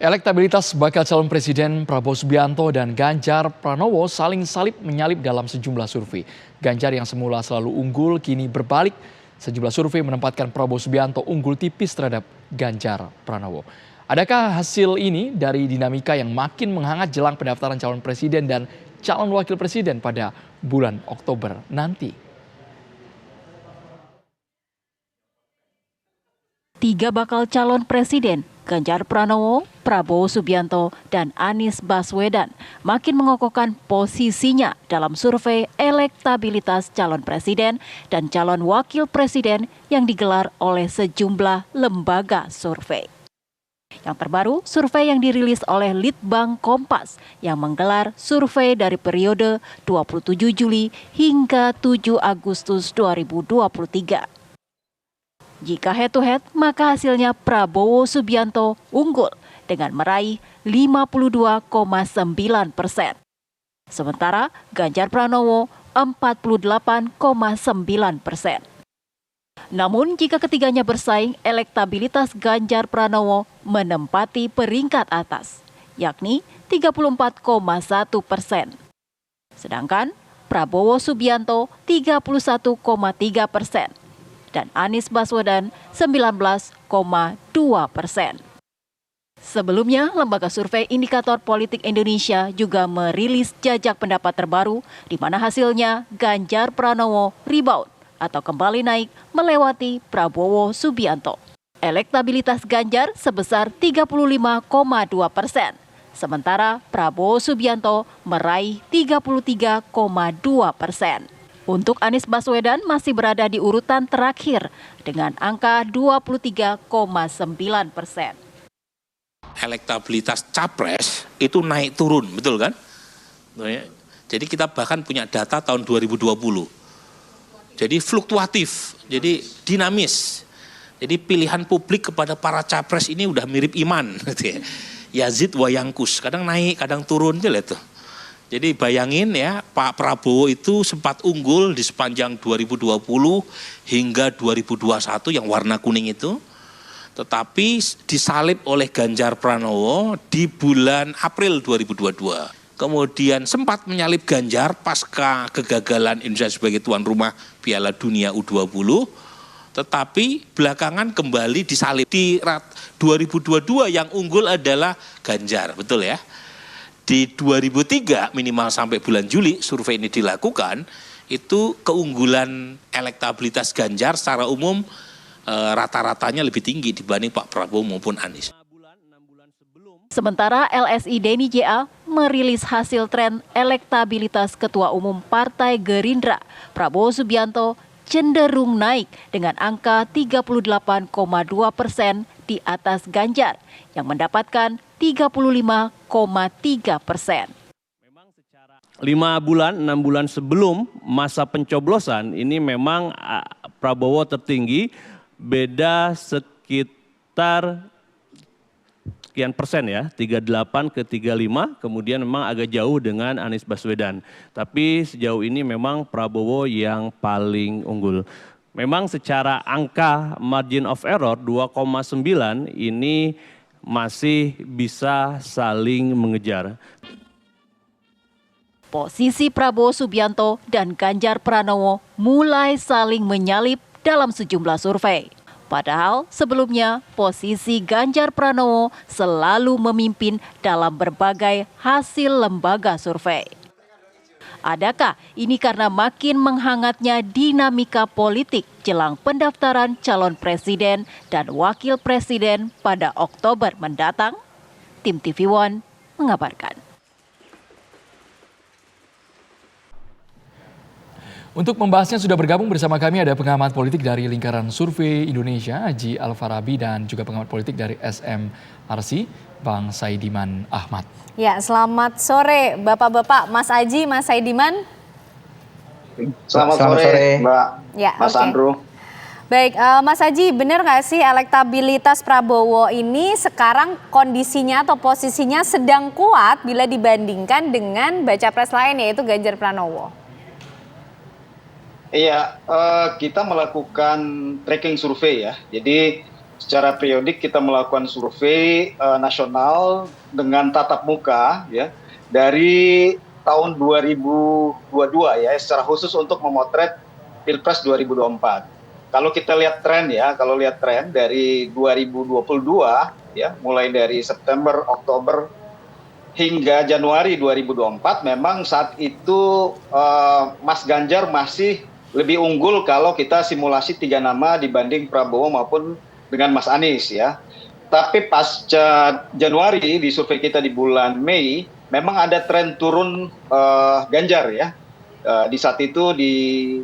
Elektabilitas bakal calon presiden Prabowo Subianto dan Ganjar Pranowo saling salib menyalip dalam sejumlah survei. Ganjar yang semula selalu unggul kini berbalik. Sejumlah survei menempatkan Prabowo Subianto unggul tipis terhadap Ganjar Pranowo. Adakah hasil ini dari dinamika yang makin menghangat jelang pendaftaran calon presiden dan calon wakil presiden pada bulan Oktober nanti? Tiga bakal calon presiden, Ganjar Pranowo, Prabowo Subianto, dan Anies Baswedan makin mengokohkan posisinya dalam survei elektabilitas calon presiden dan calon wakil presiden yang digelar oleh sejumlah lembaga survei. Yang terbaru, survei yang dirilis oleh Litbang Kompas yang menggelar survei dari periode 27 Juli hingga 7 Agustus 2023. Jika head-to-head, maka hasilnya Prabowo Subianto unggul dengan meraih 52,9%. Sementara Ganjar Pranowo 48,9%. Namun jika ketiganya bersaing, elektabilitas Ganjar Pranowo menempati peringkat atas, yakni 34,1%. Sedangkan Prabowo Subianto 31,3%. Dan Anies Baswedan 19,2%. Sebelumnya, Lembaga Survei Indikator Politik Indonesia juga merilis jajak pendapat terbaru di mana hasilnya Ganjar Pranowo rebound atau kembali naik melewati Prabowo Subianto. Elektabilitas Ganjar sebesar 35,2%, sementara Prabowo Subianto meraih 33,2%. Untuk Anies Baswedan masih berada di urutan terakhir dengan angka 23,9%. Elektabilitas capres itu naik turun, betul kan? Jadi kita bahkan punya data tahun 2020. Jadi fluktuatif, jadi dinamis. Jadi pilihan publik kepada para capres ini udah mirip iman. Yazid wa yangkus, kadang naik, kadang turun, lihat tuh. Jadi bayangin ya, Pak Prabowo itu sempat unggul di sepanjang 2020 hingga 2021 yang warna kuning itu. Tetapi disalib oleh Ganjar Pranowo di bulan April 2022. Kemudian sempat menyalip Ganjar pasca kegagalan Indonesia sebagai tuan rumah Piala Dunia U20. Tetapi belakangan kembali disalib. Di 2022 yang unggul adalah Ganjar, betul ya? Di 2003 minimal sampai bulan Juli survei ini dilakukan, itu keunggulan elektabilitas Ganjar secara umum rata-ratanya lebih tinggi dibanding Pak Prabowo maupun Anies. Sementara LSI Denny JA merilis hasil tren elektabilitas Ketua Umum Partai Gerindra, Prabowo Subianto cenderung naik dengan angka 38,2% di atas Ganjar yang mendapatkan 35,3%. 6 bulan sebelum masa pencoblosan ini memang Prabowo tertinggi, beda sekitar sekian persen ya, 38 ke 35, kemudian memang agak jauh dengan Anies Baswedan. Tapi sejauh ini memang Prabowo yang paling unggul. Memang secara angka margin of error 2,9 ini masih bisa saling mengejar. Posisi Prabowo Subianto dan Ganjar Pranowo mulai saling menyalip dalam sejumlah survei. Padahal sebelumnya posisi Ganjar Pranowo selalu memimpin dalam berbagai hasil lembaga survei. Adakah ini karena makin menghangatnya dinamika politik jelang pendaftaran calon presiden dan wakil presiden pada Oktober mendatang? Tim TV One mengabarkan. Untuk membahasnya sudah bergabung bersama kami ada pengamat politik dari Lingkaran Survei Indonesia, Haji Alfarabi, dan juga pengamat politik dari SMRC, Bang Saidiman Ahmad. Ya, selamat sore Bapak-Bapak, Mas Aji, Mas Saidiman. Selamat sore Mbak, ya, Mas Andrew. Baik, Mas Aji, benar nggak sih elektabilitas Prabowo ini sekarang kondisinya atau posisinya sedang kuat bila dibandingkan dengan baca pres lain yaitu Ganjar Pranowo? Iya, kita melakukan tracking survei ya. Jadi secara periodik kita melakukan survei nasional dengan tatap muka ya dari tahun 2022 ya secara khusus untuk memotret Pilpres 2024. Kalau kita lihat tren ya, kalau lihat tren dari 2022 ya, mulai dari September, Oktober hingga Januari 2024 memang saat itu Mas Ganjar masih lebih unggul kalau kita simulasi 3 nama dibanding Prabowo maupun dengan Mas Anies ya. Tapi pasca Januari di survei kita di bulan Mei memang ada tren turun Ganjar ya. Di saat itu di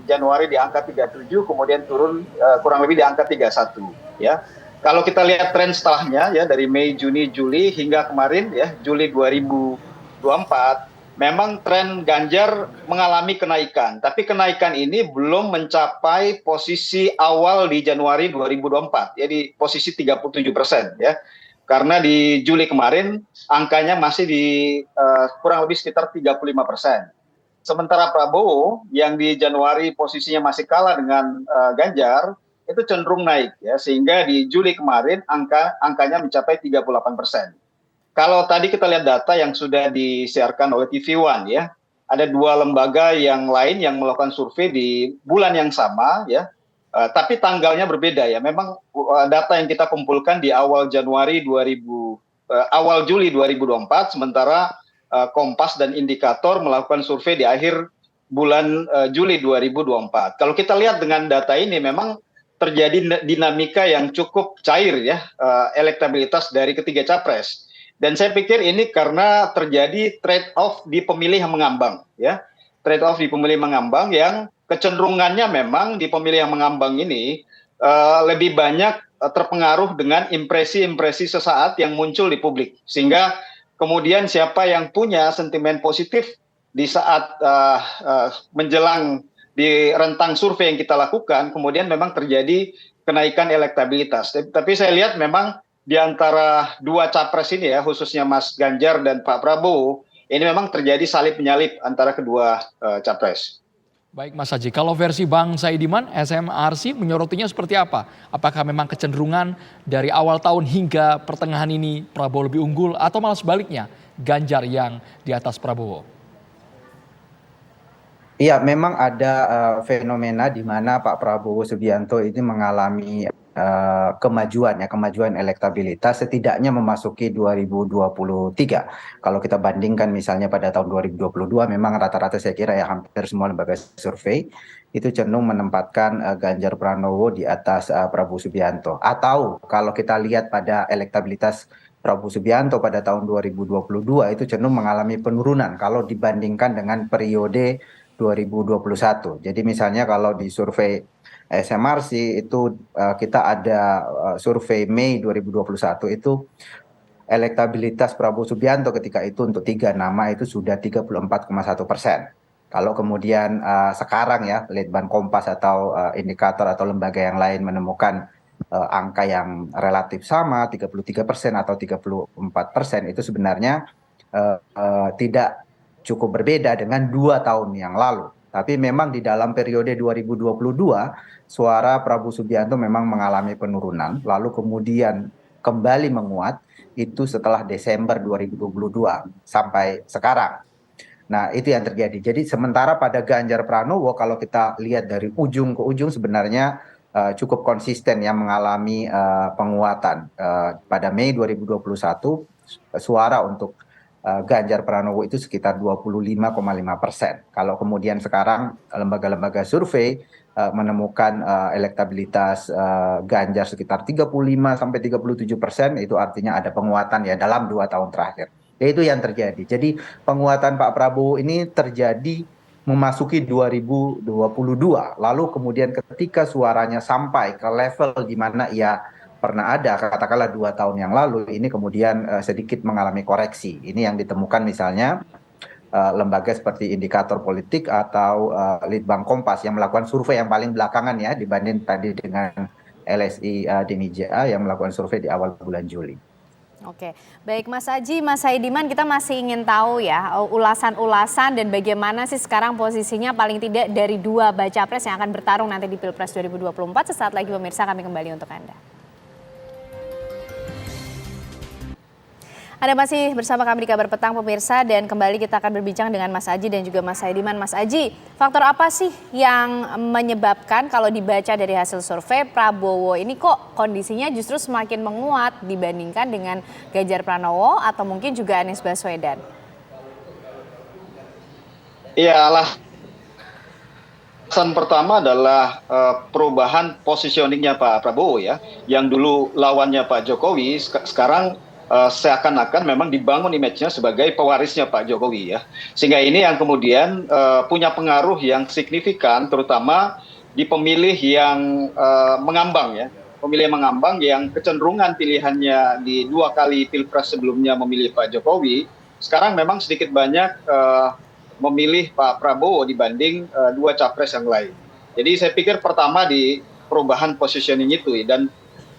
Januari di angka 37 kemudian turun kurang lebih di angka 31 ya. Kalau kita lihat tren setelahnya ya dari Mei, Juni, Juli hingga kemarin ya Juli 2024 memang tren Ganjar mengalami kenaikan, tapi kenaikan ini belum mencapai posisi awal di Januari 2024 ya di posisi 37% ya. Karena di Juli kemarin angkanya masih di kurang lebih sekitar 35%. Sementara Prabowo yang di Januari posisinya masih kalah dengan Ganjar itu cenderung naik ya sehingga di Juli kemarin angkanya mencapai 38%. Kalau tadi kita lihat data yang sudah disiarkan oleh TV One ya, ada 2 lembaga yang lain yang melakukan survei di bulan yang sama ya, tapi tanggalnya berbeda ya. Memang data yang kita kumpulkan di awal Juli 2024, sementara Kompas dan Indikator melakukan survei di akhir bulan Juli 2024. Kalau kita lihat dengan data ini memang terjadi dinamika yang cukup cair ya, elektabilitas dari ketiga capres. Dan saya pikir ini karena terjadi trade off di pemilih yang mengambang ya. Trade off di pemilih mengambang yang kecenderungannya memang di pemilih yang mengambang ini lebih banyak terpengaruh dengan impresi-impresi sesaat yang muncul di publik. Sehingga kemudian siapa yang punya sentimen positif di saat menjelang di rentang survei yang kita lakukan, kemudian memang terjadi kenaikan elektabilitas. Tapi saya lihat memang di antara 2 capres ini ya, khususnya Mas Ganjar dan Pak Prabowo, ini memang terjadi salib-menyalip antara kedua capres. Baik Mas Haji, kalau versi Bang Saidiman, SMRC menyorotinya seperti apa? Apakah memang kecenderungan dari awal tahun hingga pertengahan ini Prabowo lebih unggul atau malah sebaliknya Ganjar yang di atas Prabowo? Iya, memang ada fenomena di mana Pak Prabowo Subianto ini mengalami kemajuan elektabilitas setidaknya memasuki 2023. Kalau kita bandingkan misalnya pada tahun 2022, memang rata-rata saya kira ya hampir semua lembaga survei itu cenderung menempatkan Ganjar Pranowo di atas Prabowo Subianto. Atau kalau kita lihat pada elektabilitas Prabowo Subianto pada tahun 2022 itu cenderung mengalami penurunan kalau dibandingkan dengan periode 2021. Jadi misalnya kalau di survei SMRC itu kita ada survei Mei 2021 itu elektabilitas Prabowo Subianto ketika itu untuk 3 nama itu sudah 34,1%. Kalau kemudian sekarang ya Litbang Kompas atau Indikator atau lembaga yang lain menemukan angka yang relatif sama 33% atau 34%, itu sebenarnya tidak cukup berbeda dengan 2 tahun yang lalu. Tapi memang di dalam periode 2022 suara Prabowo Subianto memang mengalami penurunan, lalu kemudian kembali menguat itu setelah Desember 2022 sampai sekarang. Nah, itu yang terjadi. Jadi sementara pada Ganjar Pranowo kalau kita lihat dari ujung ke ujung sebenarnya cukup konsisten ya mengalami penguatan. Pada Mei 2021 suara untuk Ganjar Pranowo itu sekitar 25,5%. Kalau kemudian sekarang lembaga-lembaga survei menemukan elektabilitas Ganjar sekitar 35-37%, itu artinya ada penguatan ya dalam 2 tahun terakhir. Itu yang terjadi. Jadi penguatan Pak Prabowo ini terjadi memasuki 2022. Lalu kemudian ketika suaranya sampai ke level di mana ia pernah ada katakanlah 2 tahun yang lalu, ini kemudian sedikit mengalami koreksi. Ini yang ditemukan misalnya lembaga seperti Indikator Politik atau Litbang Kompas yang melakukan survei yang paling belakangan ya dibanding tadi dengan LSI Dinijaya yang melakukan survei di awal bulan Juli. Oke, baik Mas Haji, Mas Saidiman, kita masih ingin tahu ya ulasan-ulasan dan bagaimana sih sekarang posisinya paling tidak dari 2 baca pres yang akan bertarung nanti di Pilpres 2024. Sesaat lagi pemirsa kami kembali untuk Anda. Anda masih bersama kami di Kabar Petang pemirsa, dan kembali kita akan berbincang dengan Mas Aji dan juga Mas Saidiman. Mas Aji, faktor apa sih yang menyebabkan kalau dibaca dari hasil survei Prabowo ini kok kondisinya justru semakin menguat dibandingkan dengan Ganjar Pranowo atau mungkin juga Anies Baswedan? Iya, alasan pertama adalah perubahan positioningnya Pak Prabowo ya, yang dulu lawannya Pak Jokowi, sekarang seakan-akan memang dibangun image-nya sebagai pewarisnya Pak Jokowi ya. Sehingga ini yang kemudian punya pengaruh yang signifikan terutama di pemilih yang mengambang ya. Pemilih yang mengambang yang kecenderungan pilihannya di 2 kali Pilpres sebelumnya memilih Pak Jokowi, sekarang memang sedikit banyak memilih Pak Prabowo dibanding 2 capres yang lain. Jadi saya pikir pertama di perubahan positioning itu dan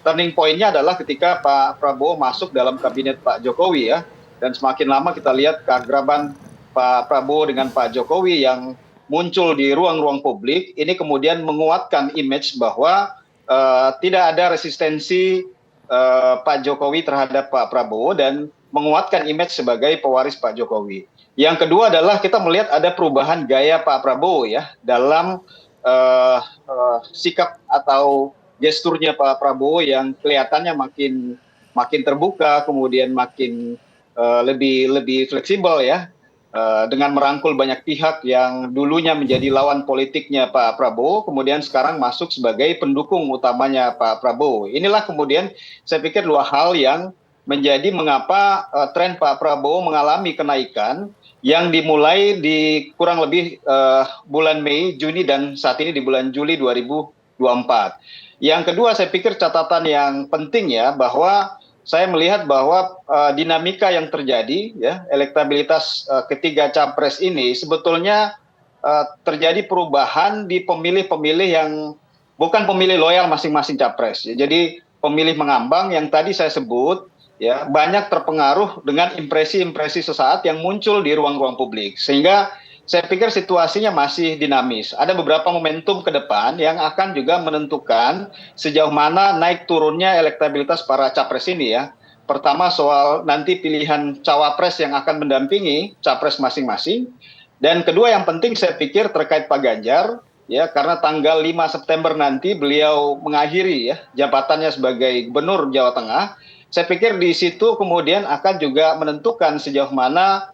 turning point-nya adalah ketika Pak Prabowo masuk dalam kabinet Pak Jokowi ya, dan semakin lama kita lihat keakraban Pak Prabowo dengan Pak Jokowi yang muncul di ruang-ruang publik, ini kemudian menguatkan image bahwa tidak ada resistensi Pak Jokowi terhadap Pak Prabowo dan menguatkan image sebagai pewaris Pak Jokowi. Yang kedua adalah kita melihat ada perubahan gaya Pak Prabowo ya dalam sikap atau gesturnya Pak Prabowo yang kelihatannya makin terbuka, kemudian makin lebih fleksibel ya, dengan merangkul banyak pihak yang dulunya menjadi lawan politiknya Pak Prabowo, kemudian sekarang masuk sebagai pendukung utamanya Pak Prabowo. Inilah kemudian saya pikir 2 hal yang menjadi mengapa tren Pak Prabowo mengalami kenaikan yang dimulai di kurang lebih bulan Mei, Juni, dan saat ini di bulan Juli 2024. Yang kedua saya pikir catatan yang penting ya, bahwa saya melihat bahwa dinamika yang terjadi ya, elektabilitas ketiga capres ini sebetulnya terjadi perubahan di pemilih-pemilih yang bukan pemilih loyal masing-masing capres ya. Jadi pemilih mengambang yang tadi saya sebut ya, banyak terpengaruh dengan impresi-impresi sesaat yang muncul di ruang-ruang publik, sehingga saya pikir situasinya masih dinamis. Ada beberapa momentum ke depan yang akan juga menentukan sejauh mana naik turunnya elektabilitas para capres ini ya. Pertama soal nanti pilihan cawapres yang akan mendampingi capres masing-masing. Dan kedua yang penting saya pikir terkait Pak Ganjar ya, karena tanggal 5 September nanti beliau mengakhiri ya jabatannya sebagai Gubernur Jawa Tengah. Saya pikir di situ kemudian akan juga menentukan sejauh mana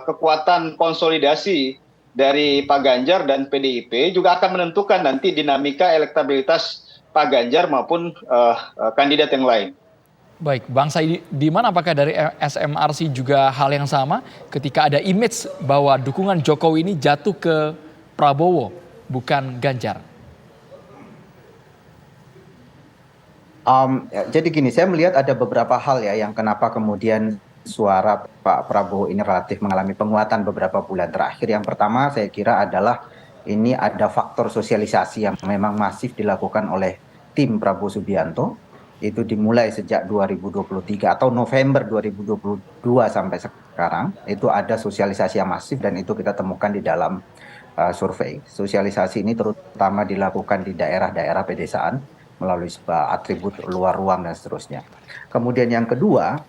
kekuatan konsolidasi dari Pak Ganjar dan PDIP juga akan menentukan nanti dinamika elektabilitas Pak Ganjar maupun kandidat yang lain. Baik, Bang Saidiman, apakah dari SMRC juga hal yang sama ketika ada image bahwa dukungan Jokowi ini jatuh ke Prabowo, bukan Ganjar? Jadi gini, saya melihat ada beberapa hal ya yang kenapa kemudian suara Pak Prabowo ini relatif mengalami penguatan beberapa bulan terakhir. Yang pertama saya kira adalah ini ada faktor sosialisasi yang memang masif dilakukan oleh tim Prabowo Subianto. Itu dimulai sejak 2023 atau November 2022 sampai sekarang. Itu ada sosialisasi yang masif dan itu kita temukan di dalam survei. Sosialisasi ini terutama dilakukan di daerah-daerah pedesaan melalui atribut luar ruang dan seterusnya. Kemudian yang kedua,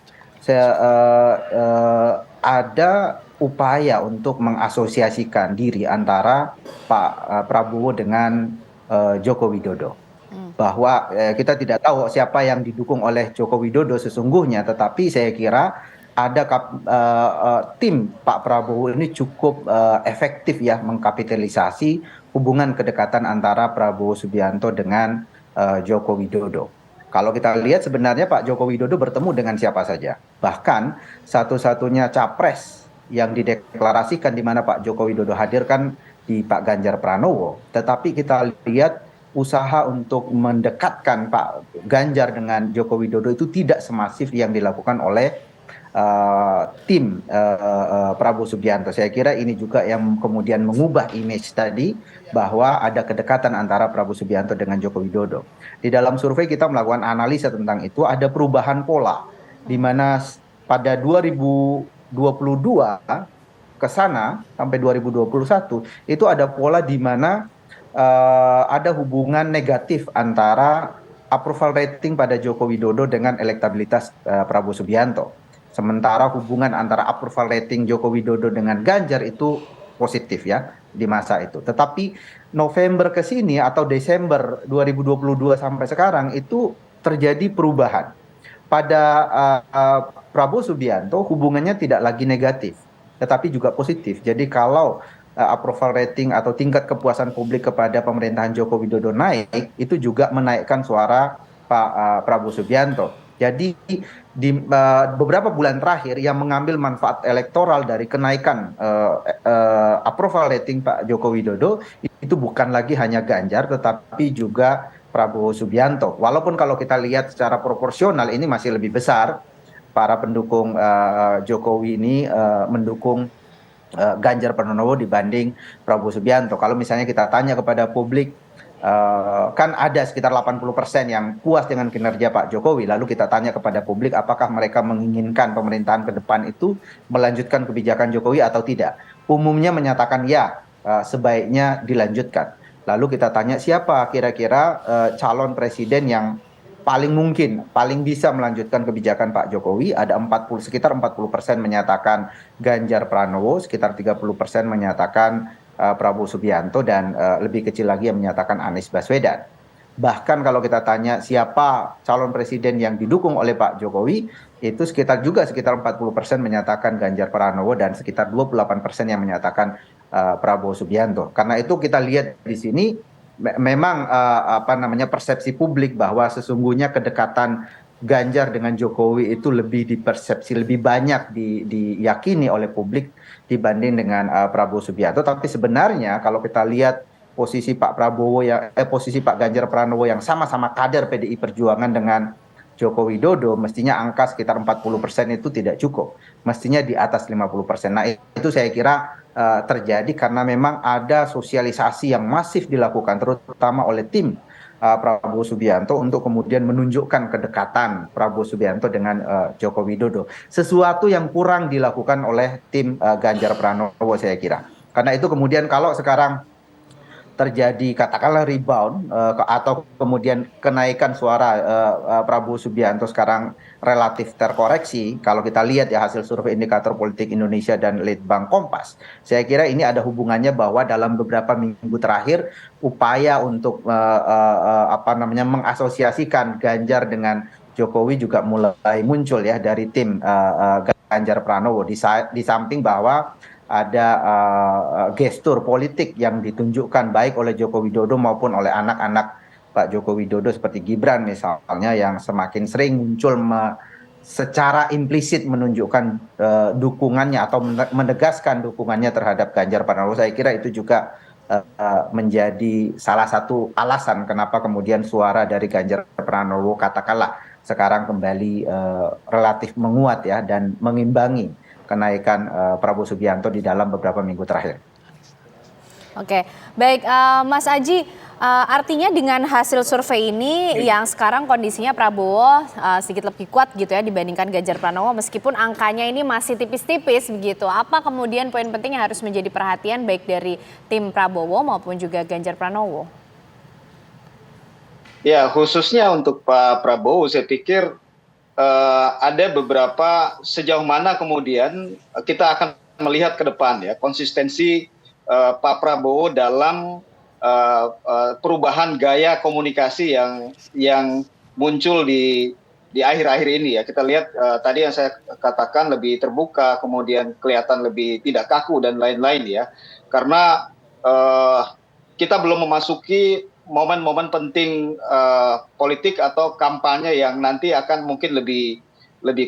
ada upaya untuk mengasosiasikan diri antara Pak Prabowo dengan Joko Widodo. Bahwa kita tidak tahu siapa yang didukung oleh Joko Widodo sesungguhnya, tetapi saya kira ada tim Pak Prabowo ini cukup efektif ya mengkapitalisasi hubungan kedekatan antara Prabowo Subianto dengan Joko Widodo. Kalau kita lihat sebenarnya Pak Joko Widodo bertemu dengan siapa saja. Bahkan satu-satunya capres yang dideklarasikan di mana Pak Joko Widodo hadir kan di Pak Ganjar Pranowo. Tetapi kita lihat usaha untuk mendekatkan Pak Ganjar dengan Joko Widodo itu tidak semasif yang dilakukan oleh tim Prabowo Subianto. Saya kira ini juga yang kemudian mengubah image tadi bahwa ada kedekatan antara Prabowo Subianto dengan Joko Widodo. Di dalam survei kita melakukan analisa tentang itu, ada perubahan pola di mana pada 2022 ke sana sampai 2021 itu ada pola di mana ada hubungan negatif antara approval rating pada Joko Widodo dengan elektabilitas Prabowo Subianto. Sementara hubungan antara approval rating Joko Widodo dengan Ganjar itu positif ya di masa itu. Tetapi November ke sini atau Desember 2022 sampai sekarang itu terjadi perubahan. Pada Prabowo Subianto hubungannya tidak lagi negatif, tetapi juga positif. Jadi kalau approval rating atau tingkat kepuasan publik kepada pemerintahan Joko Widodo naik, itu juga menaikkan suara Pak Prabowo Subianto. Jadi di beberapa bulan terakhir yang mengambil manfaat elektoral dari kenaikan approval rating Pak Joko Widodo itu bukan lagi hanya Ganjar tetapi juga Prabowo Subianto. Walaupun kalau kita lihat secara proporsional ini masih lebih besar, para pendukung Jokowi ini mendukung Ganjar Pranowo dibanding Prabowo Subianto. Kalau misalnya kita tanya kepada publik, kan ada sekitar 80% yang puas dengan kinerja Pak Jokowi. Lalu kita tanya kepada publik apakah mereka menginginkan pemerintahan ke depan itu melanjutkan kebijakan Jokowi atau tidak. Umumnya menyatakan ya, sebaiknya dilanjutkan. Lalu kita tanya siapa kira-kira calon presiden yang paling mungkin, paling bisa melanjutkan kebijakan Pak Jokowi. Ada sekitar 40% menyatakan Ganjar Pranowo, sekitar 30% menyatakan Prabowo Subianto, dan lebih kecil lagi yang menyatakan Anies Baswedan. Bahkan kalau kita tanya siapa calon presiden yang didukung oleh Pak Jokowi, itu sekitar 40% menyatakan Ganjar Pranowo dan sekitar 28% yang menyatakan Prabowo Subianto. Karena itu kita lihat di sini memang persepsi publik bahwa sesungguhnya kedekatan Ganjar dengan Jokowi itu lebih dipersepsi, lebih banyak diyakini oleh publik dibanding dengan Prabowo Subianto. Tapi sebenarnya kalau kita lihat posisi Pak Ganjar Pranowo yang sama-sama kader PDI Perjuangan dengan Joko Widodo, mestinya angka sekitar 40% itu tidak cukup. Mestinya di atas 50%. Nah, itu saya kira terjadi karena memang ada sosialisasi yang masif dilakukan terutama oleh tim Prabowo Subianto untuk kemudian menunjukkan kedekatan Prabowo Subianto dengan Joko Widodo. Sesuatu yang kurang dilakukan oleh tim Ganjar Pranowo saya kira. Karena itu kemudian kalau sekarang terjadi katakanlah rebound atau kemudian kenaikan suara Prabowo Subianto sekarang relatif terkoreksi, kalau kita lihat ya hasil survei Indikator Politik Indonesia dan Litbang Kompas, saya kira ini ada hubungannya bahwa dalam beberapa minggu terakhir upaya untuk mengasosiasikan Ganjar dengan Jokowi juga mulai muncul ya dari tim Ganjar Pranowo, di samping bahwa ada gestur politik yang ditunjukkan baik oleh Joko Widodo maupun oleh anak-anak Pak Joko Widodo seperti Gibran misalnya yang semakin sering muncul secara implisit menunjukkan dukungannya atau menegaskan dukungannya terhadap Ganjar Pranowo. Saya kira itu juga menjadi salah satu alasan kenapa kemudian suara dari Ganjar Pranowo katakanlah sekarang kembali relatif menguat ya dan mengimbangi kenaikan Prabowo Subianto di dalam beberapa minggu terakhir. Oke, baik Mas Aji, artinya dengan hasil survei ini yang sekarang kondisinya Prabowo sedikit lebih kuat gitu ya dibandingkan Ganjar Pranowo meskipun angkanya ini masih tipis-tipis begitu. Apa kemudian poin penting yang harus menjadi perhatian baik dari tim Prabowo maupun juga Ganjar Pranowo? Ya, khususnya untuk Pak Prabowo saya pikir ada beberapa sejauh mana kemudian kita akan melihat ke depan ya konsistensi Pak Prabowo dalam perubahan gaya komunikasi yang muncul di akhir-akhir ini ya. Kita lihat tadi yang saya katakan lebih terbuka, kemudian kelihatan lebih tidak kaku dan lain-lain ya. Karena kita belum memasuki momen-momen penting politik atau kampanye yang nanti akan mungkin lebih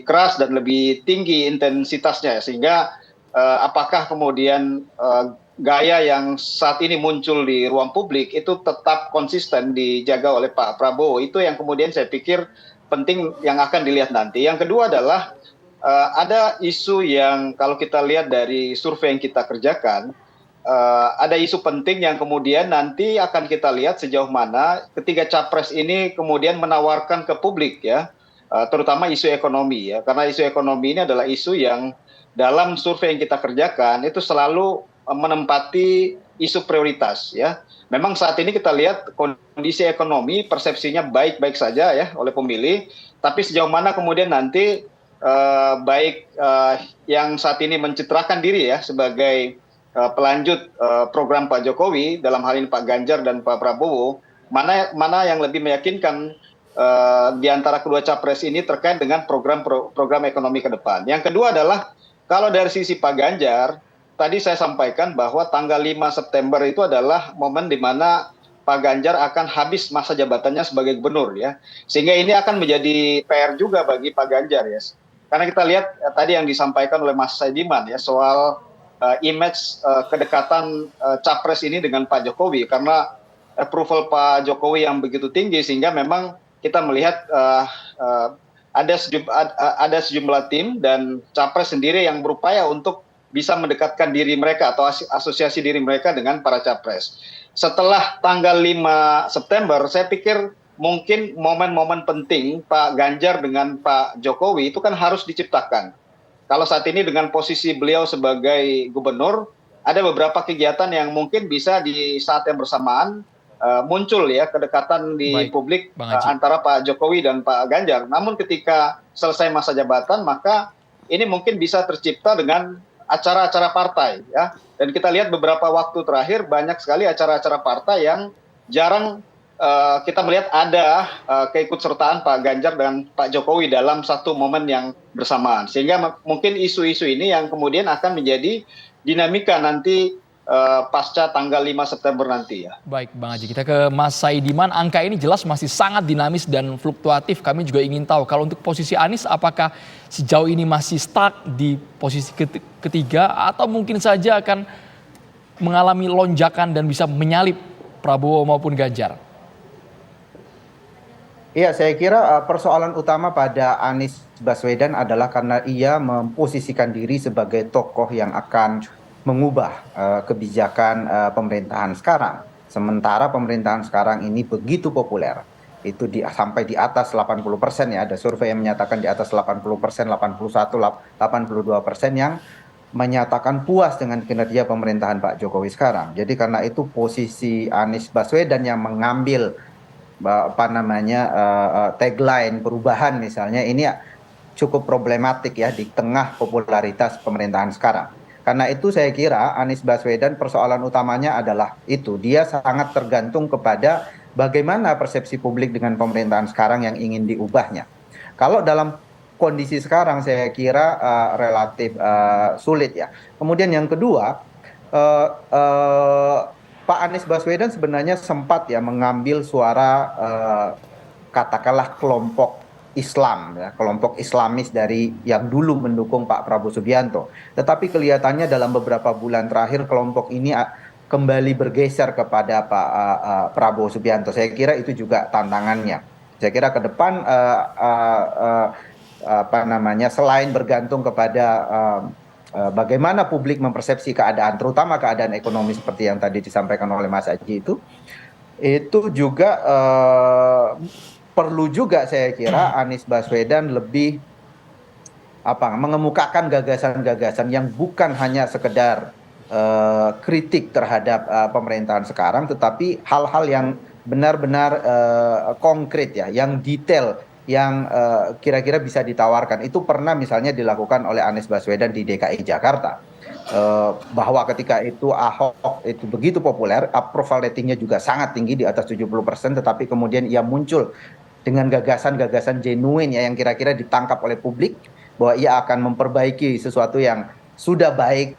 keras dan lebih tinggi intensitasnya sehingga apakah kemudian gaya yang saat ini muncul di ruang publik itu tetap konsisten dijaga oleh Pak Prabowo. Itu yang kemudian saya pikir penting yang akan dilihat nanti. Yang kedua adalah ada isu yang kalau kita lihat dari survei yang kita kerjakan, ada isu penting yang kemudian nanti akan kita lihat sejauh mana ketiga capres ini kemudian menawarkan ke publik ya, terutama isu ekonomi ya, karena isu ekonomi ini adalah isu yang dalam survei yang kita kerjakan itu selalu menempati isu prioritas ya. Memang saat ini kita lihat kondisi ekonomi persepsinya baik-baik saja ya oleh pemilih, tapi sejauh mana kemudian nanti baik yang saat ini mencitrakan diri ya sebagai pelanjut program Pak Jokowi, dalam hal ini Pak Ganjar dan Pak Prabowo, mana yang lebih meyakinkan di antara kedua capres ini terkait dengan program ekonomi ke depan. Yang kedua adalah kalau dari sisi Pak Ganjar, tadi saya sampaikan bahwa tanggal 5 September itu adalah momen di mana Pak Ganjar akan habis masa jabatannya sebagai gubernur ya. Sehingga ini akan menjadi PR juga bagi Pak Ganjar ya. Karena kita lihat tadi yang disampaikan oleh Mas Saidiman ya soal image kedekatan capres ini dengan Pak Jokowi, karena approval Pak Jokowi yang begitu tinggi sehingga memang kita melihat ada sejumlah tim dan capres sendiri yang berupaya untuk bisa mendekatkan diri mereka atau asosiasi diri mereka dengan para capres. Setelah tanggal 5 September, saya pikir mungkin momen-momen penting Pak Ganjar dengan Pak Jokowi itu kan harus diciptakan. Kalau saat ini dengan posisi beliau sebagai gubernur, ada beberapa kegiatan yang mungkin bisa di saat yang bersamaan muncul ya kedekatan di publik antara Pak Jokowi dan Pak Ganjar. Namun ketika selesai masa jabatan, maka ini mungkin bisa tercipta dengan acara-acara partai ya. Dan kita lihat beberapa waktu terakhir banyak sekali acara-acara partai yang jarang kita melihat ada keikutsertaan Pak Ganjar dan Pak Jokowi dalam satu momen yang bersamaan. Sehingga mungkin isu-isu ini yang kemudian akan menjadi dinamika nanti pasca tanggal 5 September nanti ya. Baik Bang Haji, kita ke Mas Saidiman. Angka ini jelas masih sangat dinamis dan fluktuatif. Kami juga ingin tahu kalau untuk posisi Anies apakah sejauh ini masih stuck di posisi ketiga atau mungkin saja akan mengalami lonjakan dan bisa menyalip Prabowo maupun Ganjar? Iya, saya kira persoalan utama pada Anies Baswedan adalah karena ia memposisikan diri sebagai tokoh yang akan mengubah kebijakan pemerintahan sekarang. Sementara pemerintahan sekarang ini begitu populer, itu sampai di atas 80% ya, ada survei yang menyatakan di atas 80%, 81, 82% yang menyatakan puas dengan kinerja pemerintahan Pak Jokowi sekarang. Jadi karena itu posisi Anies Baswedan yang mengambil tagline perubahan misalnya ini cukup problematik ya di tengah popularitas pemerintahan sekarang. Karena itu saya kira Anies Baswedan persoalan utamanya adalah itu, dia sangat tergantung kepada bagaimana persepsi publik dengan pemerintahan sekarang yang ingin diubahnya. Kalau dalam kondisi sekarang saya kira relatif sulit ya. Kemudian yang kedua, Pak Anies Baswedan sebenarnya sempat ya mengambil suara katakanlah kelompok Islam, ya, kelompok Islamis dari yang dulu mendukung Pak Prabowo Subianto. Tetapi kelihatannya dalam beberapa bulan terakhir kelompok ini kembali bergeser kepada Pak Prabowo Subianto. Saya kira itu juga tantangannya. Saya kira ke depan selain bergantung kepada bagaimana publik mempersepsi keadaan, terutama keadaan ekonomi seperti yang tadi disampaikan oleh Mas Aji itu juga perlu juga saya kira Anies Baswedan lebih mengemukakan gagasan-gagasan yang bukan hanya sekedar kritik terhadap pemerintahan sekarang, tetapi hal-hal yang benar-benar konkret ya, yang detail, yang kira-kira bisa ditawarkan. Itu pernah misalnya dilakukan oleh Anies Baswedan di DKI Jakarta, bahwa ketika itu Ahok itu begitu populer, approval ratingnya juga sangat tinggi di atas 70%, tetapi kemudian ia muncul dengan gagasan-gagasan genuine ya, yang kira-kira ditangkap oleh publik bahwa ia akan memperbaiki sesuatu yang sudah baik,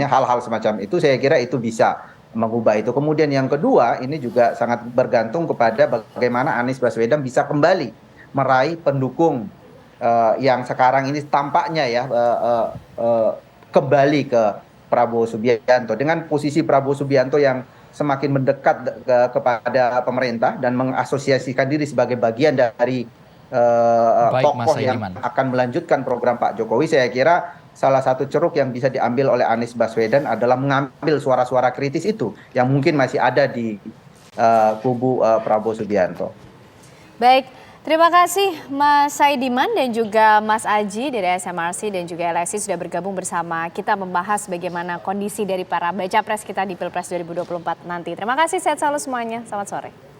hal-hal semacam itu. Saya kira itu bisa mengubah itu. Kemudian yang kedua, ini juga sangat bergantung kepada bagaimana Anies Baswedan bisa kembali meraih pendukung yang sekarang ini tampaknya ya kembali ke Prabowo Subianto. Dengan posisi Prabowo Subianto yang semakin mendekat kepada pemerintah dan mengasosiasikan diri sebagai bagian dari tokoh yang akan melanjutkan program Pak Jokowi, saya kira salah satu ceruk yang bisa diambil oleh Anies Baswedan adalah mengambil suara-suara kritis itu yang mungkin masih ada di kubu Prabowo Subianto. Baik, terima kasih Mas Saidiman dan juga Mas Aji dari SMRC dan juga LSI sudah bergabung bersama kita membahas bagaimana kondisi dari para baca pres kita di Pilpres 2024 nanti. Terima kasih, sehat selalu semuanya. Selamat sore.